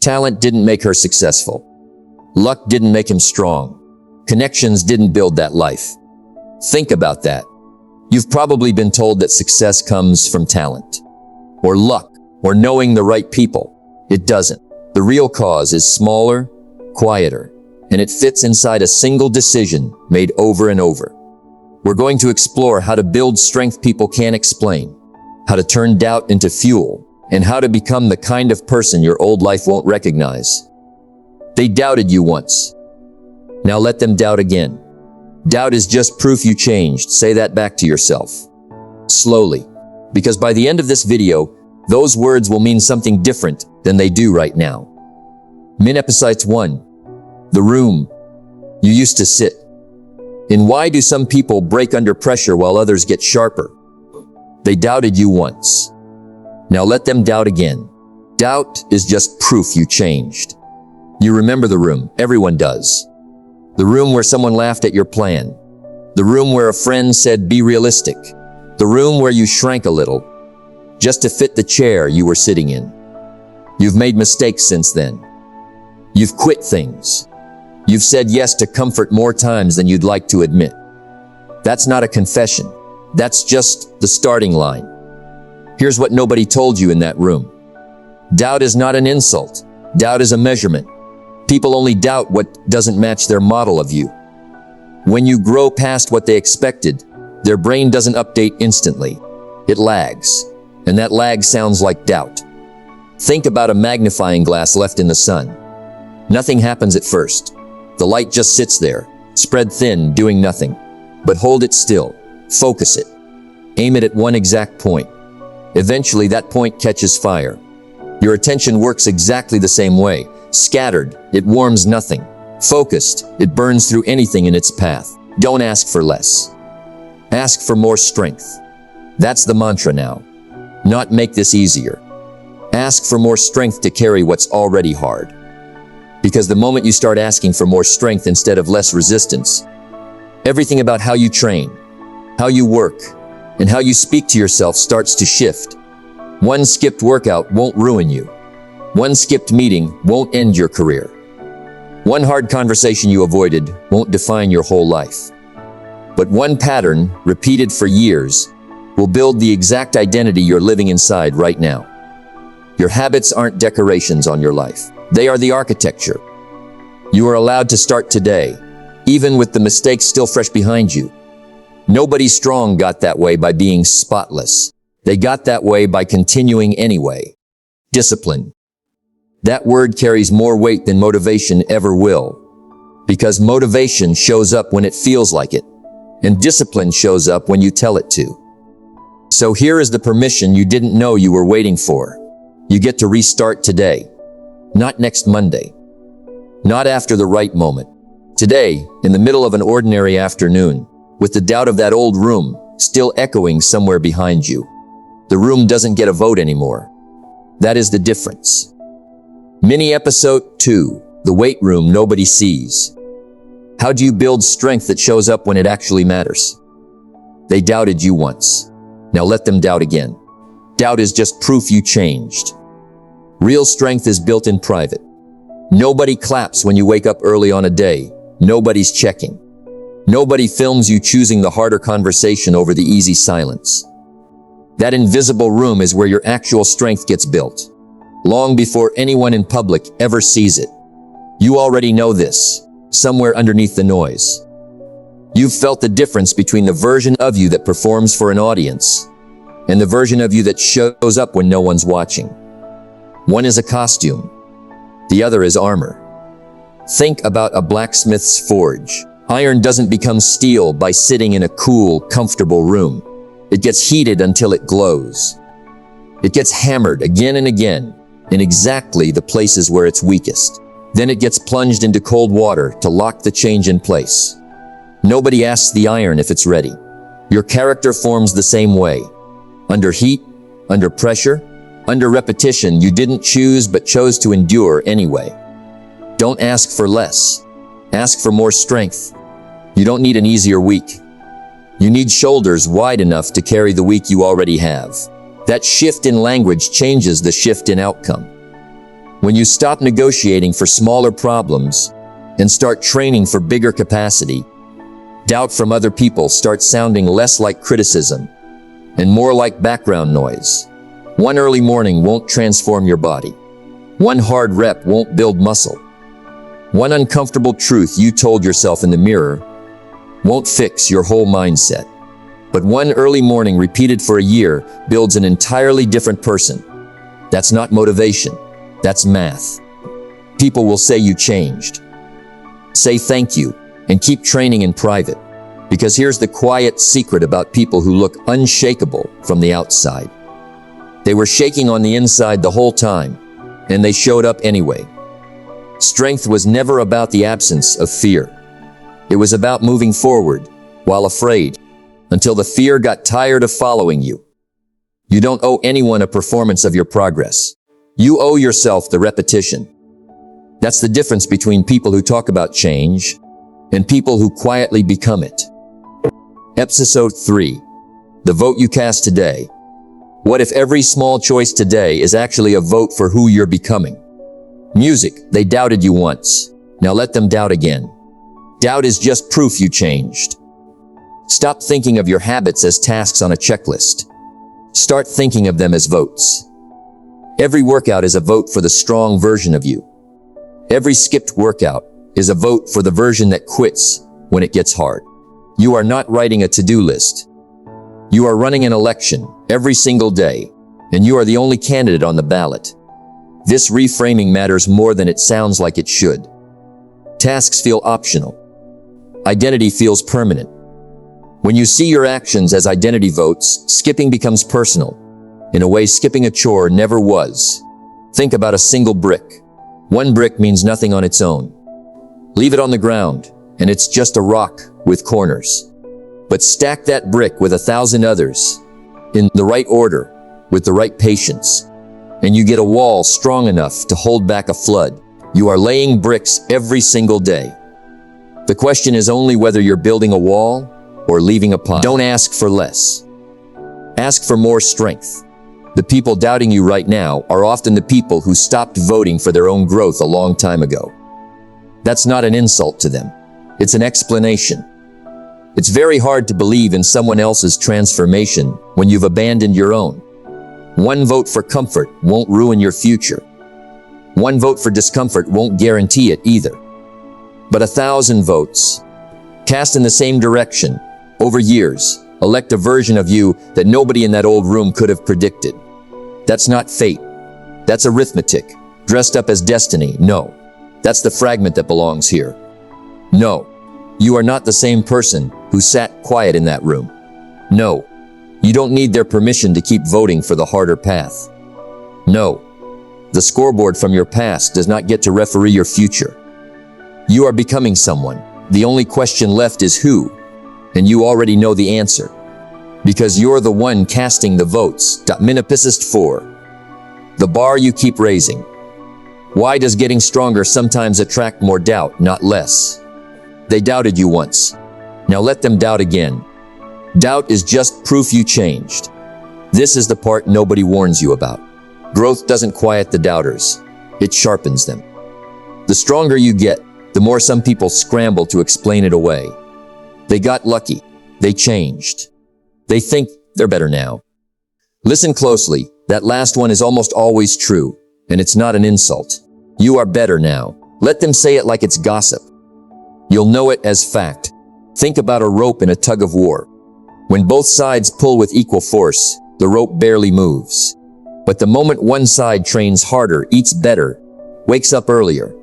Talent didn't make her successful. Luck didn't make him strong. Connections didn't build that life. Think about that. You've probably been told that success comes from talent, or luck, or knowing the right people. It doesn't. The real cause is smaller, quieter, and it fits inside a single decision made over and over. We're going to explore how to build strength people can't explain, how to turn doubt into fuel, and how to become the kind of person your old life won't recognize. They doubted you once. Now let them doubt again. Doubt is just proof you changed. Say that back to yourself. Slowly. Because by the end of this video, those words will mean something different than they do right now. Episode 1. The room you used to sit in. Why do some people break under pressure while others get sharper? They doubted you once. Now let them doubt again. Doubt is just proof you changed. You remember the room. Everyone does. The room where someone laughed at your plan. The room where a friend said, be realistic. The room where you shrank a little, just to fit the chair you were sitting in. You've made mistakes since then. You've quit things. You've said yes to comfort more times than you'd like to admit. That's not a confession. That's just the starting line. Here's what nobody told you in that room. Doubt is not an insult. Doubt is a measurement. People only doubt what doesn't match their model of you. When you grow past what they expected, their brain doesn't update instantly. It lags, and that lag sounds like doubt. Think about a magnifying glass left in the sun. Nothing happens at first. The light just sits there, spread thin, doing nothing. But hold it still. Focus it. Aim it at one exact point. Eventually, that point catches fire. Your attention works exactly the same way. Scattered, it warms nothing. Focused, it burns through anything in its path. Don't ask for less. Ask for more strength. That's the mantra now. Not make this easier. Ask for more strength to carry what's already hard. Because the moment you start asking for more strength instead of less resistance, everything about how you train, how you work, and how you speak to yourself starts to shift. One skipped workout won't ruin you. One skipped meeting won't end your career. One hard conversation you avoided won't define your whole life. But one pattern, repeated for years, will build the exact identity you're living inside right now. Your habits aren't decorations on your life. They are the architecture. You are allowed to start today, even with the mistakes still fresh behind you. Nobody strong got that way by being spotless. They got that way by continuing anyway. Discipline. That word carries more weight than motivation ever will. Because motivation shows up when it feels like it, and discipline shows up when you tell it to. So here is the permission you didn't know you were waiting for. You get to restart today. Not next Monday. Not after the right moment. Today, in the middle of an ordinary afternoon, with the doubt of that old room still echoing somewhere behind you. The room doesn't get a vote anymore. That is the difference. Episode 2, the weight room nobody sees. How do you build strength that shows up when it actually matters? They doubted you once. Now let them doubt again. Doubt is just proof you changed. Real strength is built in private. Nobody claps when you wake up early on a day. Nobody's checking. Nobody films you choosing the harder conversation over the easy silence. That invisible room is where your actual strength gets built, long before anyone in public ever sees it. You already know this, somewhere underneath the noise. You've felt the difference between the version of you that performs for an audience and the version of you that shows up when no one's watching. One is a costume. The other is armor. Think about a blacksmith's forge. Iron doesn't become steel by sitting in a cool, comfortable room. It gets heated until it glows. It gets hammered again and again in exactly the places where it's weakest. Then it gets plunged into cold water to lock the change in place. Nobody asks the iron if it's ready. Your character forms the same way. Under heat, under pressure, under repetition you didn't choose but chose to endure anyway. Don't ask for less. Ask for more strength. You don't need an easier week. You need shoulders wide enough to carry the week you already have. That shift in language changes the shift in outcome. When you stop negotiating for smaller problems and start training for bigger capacity, doubt from other people starts sounding less like criticism and more like background noise. One early morning won't transform your body. One hard rep won't build muscle. One uncomfortable truth you told yourself in the mirror won't fix your whole mindset. But one early morning repeated for a year builds an entirely different person. That's not motivation. That's math. People will say you changed. Say thank you and keep training in private. Because here's the quiet secret about people who look unshakable from the outside. They were shaking on the inside the whole time, and they showed up anyway. Strength was never about the absence of fear. It was about moving forward while afraid, until the fear got tired of following you. You don't owe anyone a performance of your progress. You owe yourself the repetition. That's the difference between people who talk about change and people who quietly become it. Episode 3. The vote you cast today. What if every small choice today is actually a vote for who you're becoming? Music, they doubted you once. Now let them doubt again. Doubt is just proof you changed. Stop thinking of your habits as tasks on a checklist. Start thinking of them as votes. Every workout is a vote for the strong version of you. Every skipped workout is a vote for the version that quits when it gets hard. You are not writing a to-do list. You are running an election every single day, and you are the only candidate on the ballot. This reframing matters more than it sounds like it should. Tasks feel optional. Identity feels permanent. When you see your actions as identity votes, skipping becomes personal. In a way, skipping a chore never was. Think about a single brick. One brick means nothing on its own. Leave it on the ground, and it's just a rock with corners. But stack that brick with 1,000 others, in the right order, with the right patience, and you get a wall strong enough to hold back a flood. You are laying bricks every single day. The question is only whether you're building a wall or leaving a pile. Don't ask for less. Ask for more strength. The people doubting you right now are often the people who stopped voting for their own growth a long time ago. That's not an insult to them. It's an explanation. It's very hard to believe in someone else's transformation when you've abandoned your own. One vote for comfort won't ruin your future. One vote for discomfort won't guarantee it either. But 1,000 votes, cast in the same direction, over years, elect a version of you that nobody in that old room could have predicted. That's not fate. That's arithmetic, dressed up as destiny. No, that's the fragment that belongs here. No, you are not the same person who sat quiet in that room. No, you don't need their permission to keep voting for the harder path. No, the scoreboard from your past does not get to referee your future. You are becoming someone. The only question left is who, and you already know the answer. Because you're the one casting the votes. Minipissist 4. The bar you keep raising. Why does getting stronger sometimes attract more doubt, not less? They doubted you once. Now let them doubt again. Doubt is just proof you changed. This is the part nobody warns you about. Growth doesn't quiet the doubters. It sharpens them. The stronger you get, the more some people scramble to explain it away. They got lucky. They changed. They think they're better now. Listen closely. That last one is almost always true, and it's not an insult. You are better now. Let them say it like it's gossip. You'll know it as fact. Think about a rope in a tug of war. When both sides pull with equal force, the rope barely moves. But the moment one side trains harder, eats better, wakes up earlier,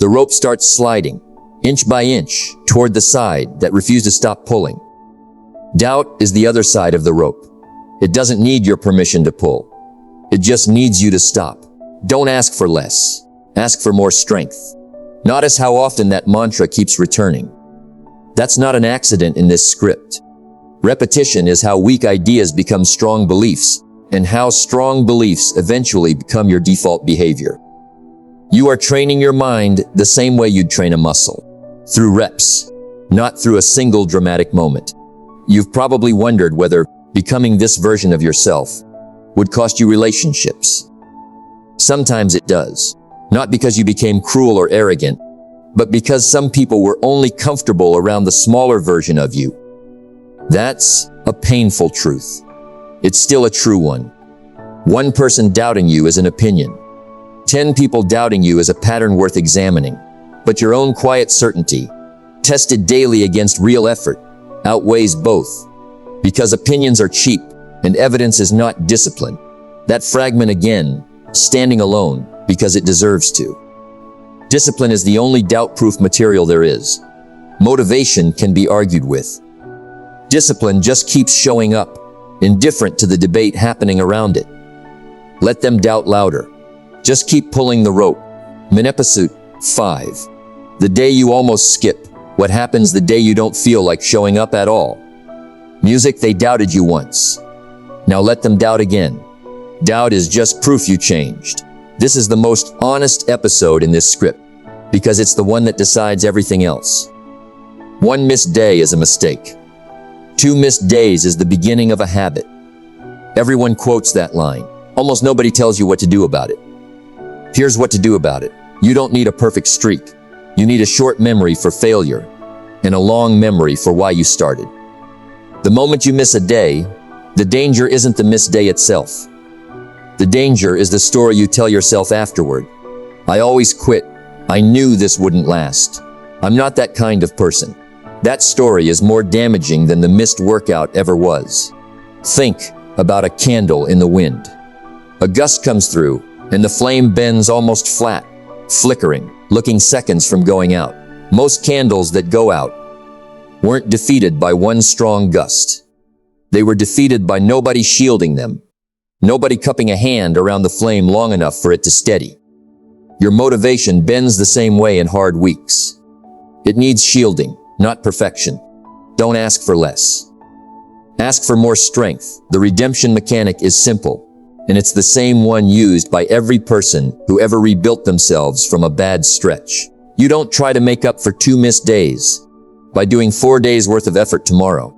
the rope starts sliding, inch by inch, toward the side that refused to stop pulling. Doubt is the other side of the rope. It doesn't need your permission to pull. It just needs you to stop. Don't ask for less. Ask for more strength. Notice how often that mantra keeps returning. That's not an accident in this script. Repetition is how weak ideas become strong beliefs, and how strong beliefs eventually become your default behavior. You are training your mind the same way you'd train a muscle, through reps, not through a single dramatic moment. You've probably wondered whether becoming this version of yourself would cost you relationships. Sometimes it does. Not because you became cruel or arrogant, but because some people were only comfortable around the smaller version of you. That's a painful truth. It's still a true one. One person doubting you is an opinion. 10 people doubting you is a pattern worth examining. But your own quiet certainty, tested daily against real effort, outweighs both. Because opinions are cheap and evidence is not discipline. That fragment again, standing alone because it deserves to. Discipline is the only doubt-proof material there is. Motivation can be argued with. Discipline just keeps showing up, indifferent to the debate happening around it. Let them doubt louder. Just keep pulling the rope. Episode 5. The day you almost skip. What happens the day you don't feel like showing up at all? Music, they doubted you once. Now let them doubt again. Doubt is just proof you changed. This is the most honest episode in this script, because it's the one that decides everything else. 1 missed day is a mistake. 2 missed days is the beginning of a habit. Everyone quotes that line. Almost nobody tells you what to do about it. Here's what to do about it. You don't need a perfect streak. You need a short memory for failure and a long memory for why you started. The moment you miss a day, the danger isn't the missed day itself. The danger is the story you tell yourself afterward. I always quit. I knew this wouldn't last. I'm not that kind of person. That story is more damaging than the missed workout ever was. Think about a candle in the wind. A gust comes through, and the flame bends almost flat, flickering, looking seconds from going out. Most candles that go out weren't defeated by one strong gust. They were defeated by nobody shielding them, nobody cupping a hand around the flame long enough for it to steady. Your motivation bends the same way in hard weeks. It needs shielding, not perfection. Don't ask for less. Ask for more strength. The redemption mechanic is simple, and it's the same one used by every person who ever rebuilt themselves from a bad stretch. You don't try to make up for 2 missed days by doing 4 days worth of effort tomorrow.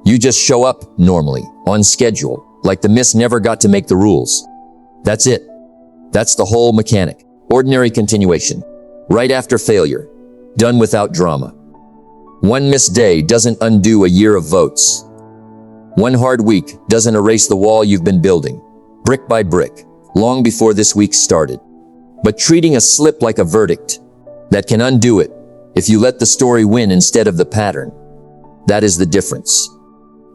You just show up normally, on schedule, like the miss never got to make the rules. That's it. That's the whole mechanic. Ordinary continuation. Right after failure. Done without drama. 1 missed day doesn't undo a year of votes. 1 hard week doesn't erase the wall you've been building, brick by brick, long before this week started. But treating a slip like a verdict, that can undo it if you let the story win instead of the pattern. That is the difference.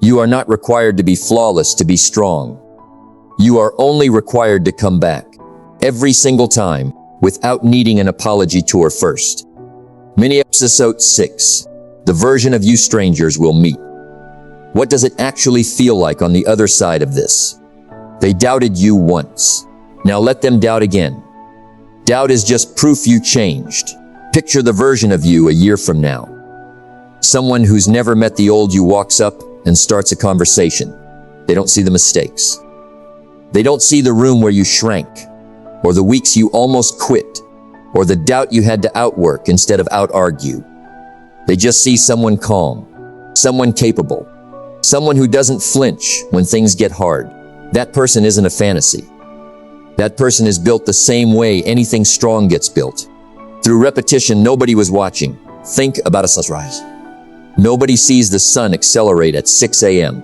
You are not required to be flawless to be strong. You are only required to come back, every single time, without needing an apology tour first. Mini episode 6. The version of you strangers will meet. What does it actually feel like on the other side of this? They doubted you once. Now let them doubt again. Doubt is just proof you changed. Picture the version of you a year from now. Someone who's never met the old you walks up and starts a conversation. They don't see the mistakes. They don't see the room where you shrank, or the weeks you almost quit, or the doubt you had to outwork instead of out-argue. They just see someone calm, someone capable, someone who doesn't flinch when things get hard. That person isn't a fantasy. That person is built the same way anything strong gets built. Through repetition, nobody was watching. Think about a sunrise. Nobody sees the sun accelerate at 6 a.m.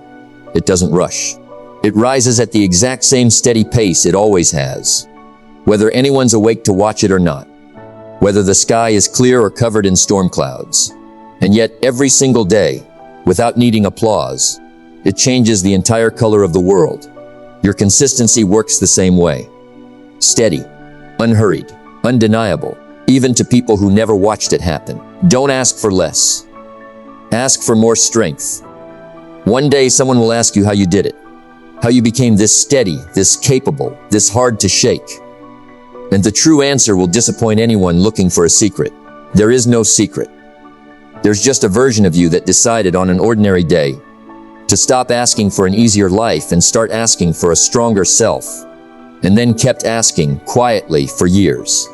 It doesn't rush. It rises at the exact same steady pace it always has, whether anyone's awake to watch it or not, whether the sky is clear or covered in storm clouds. And yet, every single day, without needing applause, it changes the entire color of the world. Your consistency works the same way. Steady, unhurried, undeniable, even to people who never watched it happen. Don't ask for less. Ask for more strength. One day someone will ask you how you did it, how you became this steady, this capable, this hard to shake. And the true answer will disappoint anyone looking for a secret. There is no secret. There's just a version of you that decided on an ordinary day to stop asking for an easier life and start asking for a stronger self, and then kept asking quietly for years.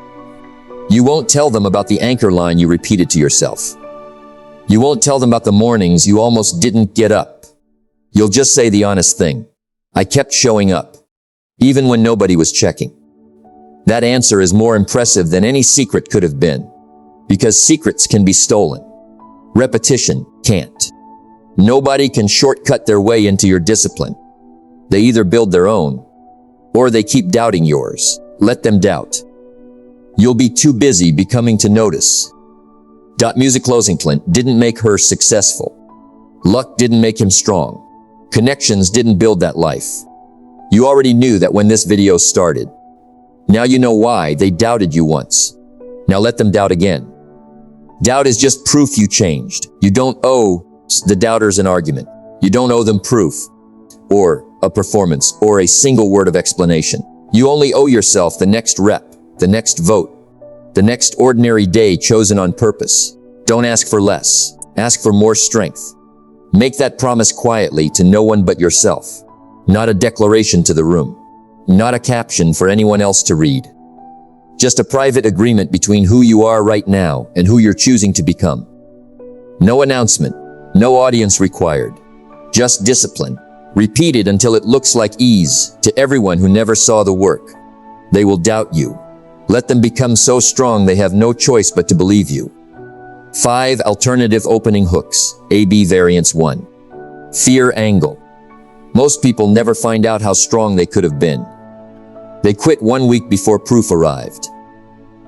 You won't tell them about the anchor line you repeated to yourself. You won't tell them about the mornings you almost didn't get up. You'll just say the honest thing. I kept showing up, even when nobody was checking. That answer is more impressive than any secret could have been. Because secrets can be stolen. Repetition can't. Nobody can shortcut their way into your discipline. They either build their own, or they keep doubting yours. Let them doubt. You'll be too busy becoming to notice. Music closing Clint didn't make her successful. Luck didn't make him strong. Connections didn't build that life. You already knew that when this video started. Now you know why they doubted you once. Now let them doubt again. Doubt is just proof you changed. You don't owe the doubters an argument. You don't owe them proof, or a performance, or a single word of explanation. You only owe yourself the next rep, the next vote, the next ordinary day chosen on purpose. Don't ask for less. Ask for more strength. Make that promise quietly to no one but yourself. Not a declaration to the room. Not a caption for anyone else to read. Just a private agreement between who you are right now and who you're choosing to become. No announcement, no audience required. Just discipline, repeated until it looks like ease to everyone who never saw the work. They will doubt you. Let them become so strong they have no choice but to believe you. 5 alternative opening hooks, AB variance 1. Fear angle. Most people never find out how strong they could have been. They quit 1 week before proof arrived.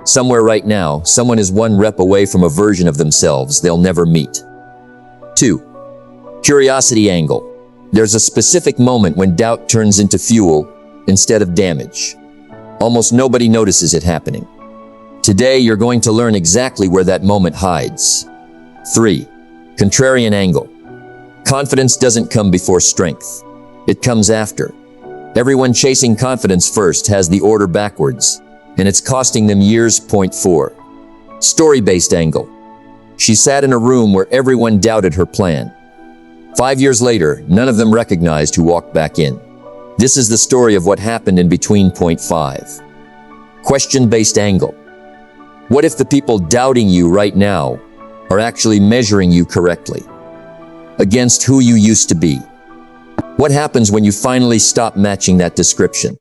Somewhere right now, someone is 1 rep away from a version of themselves they'll never meet. 2. Curiosity angle. There's a specific moment when doubt turns into fuel instead of damage. Almost nobody notices it happening. Today, you're going to learn exactly where that moment hides. 3. Contrarian angle. Confidence doesn't come before strength. It comes after. Everyone chasing confidence first has the order backwards, and it's costing them years. 4. Story-based angle. She sat in a room where everyone doubted her plan. 5 years later, none of them recognized who walked back in. This is the story of what happened in between. 5. Question-based angle. What if the people doubting you right now are actually measuring you correctly against who you used to be? What happens when you finally stop matching that description?